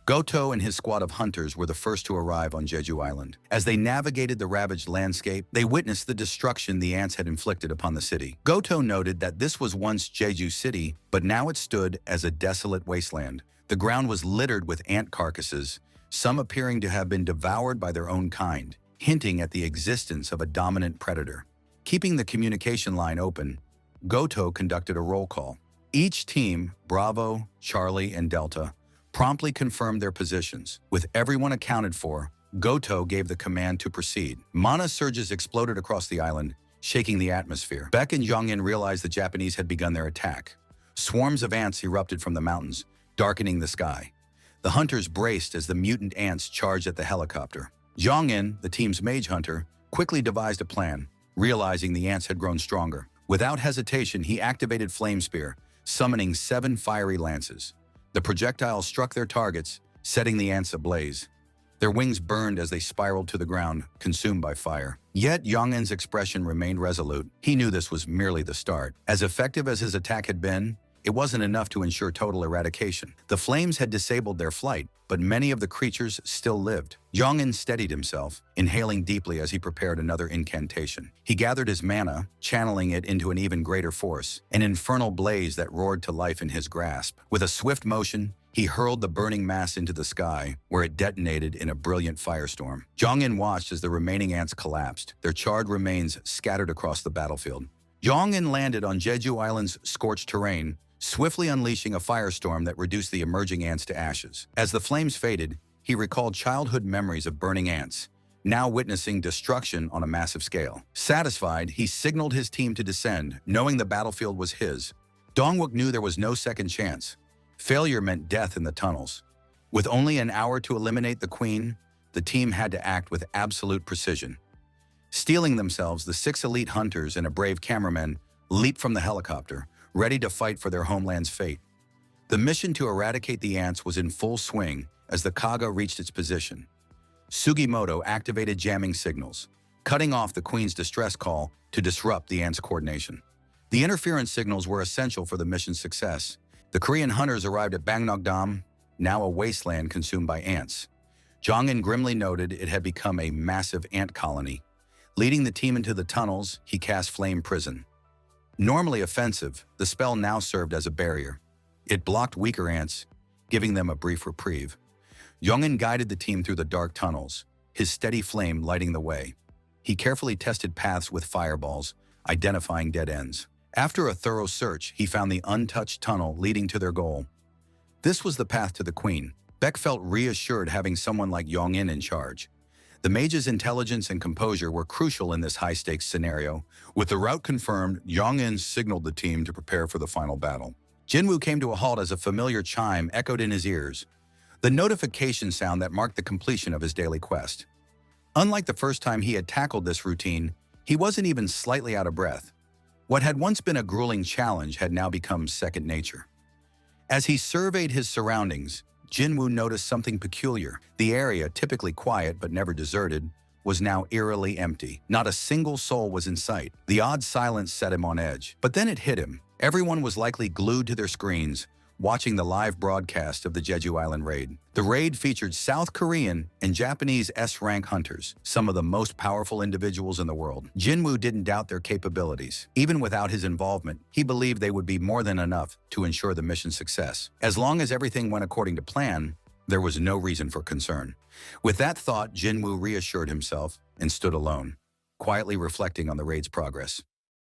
Goto and his squad of hunters were the first to arrive on Jeju Island. As they navigated the ravaged landscape, they witnessed the destruction the ants had inflicted upon the city. Goto noted that this was once Jeju City, but now it stood as a desolate wasteland. The ground was littered with ant carcasses, some appearing to have been devoured by their own kind, hinting at the existence of a dominant predator. Keeping the communication line open, Goto conducted a roll call. Each team, Bravo, Charlie, and Delta, promptly confirmed their positions. With everyone accounted for, Goto gave the command to proceed. Mana surges exploded across the island, shaking the atmosphere. Beck and Jong-in realized the Japanese had begun their attack. Swarms of ants erupted from the mountains, darkening the sky. The hunters braced as the mutant ants charged at the helicopter. Jong-in, the team's mage hunter, quickly devised a plan, realizing the ants had grown stronger. Without hesitation, he activated Flame Spear, summoning 7 fiery lances. The projectiles struck their targets, setting the ants ablaze. Their wings burned as they spiraled to the ground, consumed by fire. Yet Jong-in's expression remained resolute. He knew this was merely the start. As effective as his attack had been, it wasn't enough to ensure total eradication. The flames had disabled their flight, but many of the creatures still lived. Jong-in steadied himself, inhaling deeply as he prepared another incantation. He gathered his mana, channeling it into an even greater force, an infernal blaze that roared to life in his grasp. With a swift motion, he hurled the burning mass into the sky, where it detonated in a brilliant firestorm. Jong-in watched as the remaining ants collapsed, their charred remains scattered across the battlefield. Jong-in landed on Jeju Island's scorched terrain, swiftly unleashing a firestorm that reduced the emerging ants to ashes. As the flames faded, he recalled childhood memories of burning ants, now witnessing destruction on a massive scale. Satisfied, he signaled his team to descend, knowing the battlefield was his. Dongwook knew there was no second chance. Failure meant death in the tunnels. With only an hour to eliminate the queen, the team had to act with absolute precision. Steeling themselves, the 6 elite hunters and a brave cameraman leaped from the helicopter, ready to fight for their homeland's fate. The mission to eradicate the ants was in full swing as the Kaga reached its position. Sugimoto activated jamming signals, cutting off the Queen's distress call to disrupt the ants' coordination. The interference signals were essential for the mission's success. The Korean hunters arrived at Bangnok-dam, now a wasteland consumed by ants. Jong-in grimly noted it had become a massive ant colony. Leading the team into the tunnels, he cast Flame Prison. Normally offensive, the spell now served as a barrier. It blocked weaker ants, giving them a brief reprieve. Jong-in guided the team through the dark tunnels, his steady flame lighting the way. He carefully tested paths with fireballs, identifying dead ends. After a thorough search, he found the untouched tunnel leading to their goal. This was the path to the Queen. Beck felt reassured having someone like Jong-in in charge. The mage's intelligence and composure were crucial in this high-stakes scenario. With the route confirmed, Jong-in signaled the team to prepare for the final battle. Jin-Woo came to a halt as a familiar chime echoed in his ears, the notification sound that marked the completion of his daily quest. Unlike the first time he had tackled this routine, he wasn't even slightly out of breath. What had once been a grueling challenge had now become second nature. As he surveyed his surroundings, Jin-Woo noticed something peculiar. The area, typically quiet but never deserted, was now eerily empty. Not a single soul was in sight. The odd silence set him on edge. But then it hit him. Everyone was likely glued to their screens, watching the live broadcast of the Jeju Island raid. The raid featured South Korean and Japanese S-rank hunters, some of the most powerful individuals in the world. Jin-Woo didn't doubt their capabilities. Even without his involvement, he believed they would be more than enough to ensure the mission's success. As long as everything went according to plan, there was no reason for concern. With that thought, Jin-Woo reassured himself and stood alone, quietly reflecting on the raid's progress.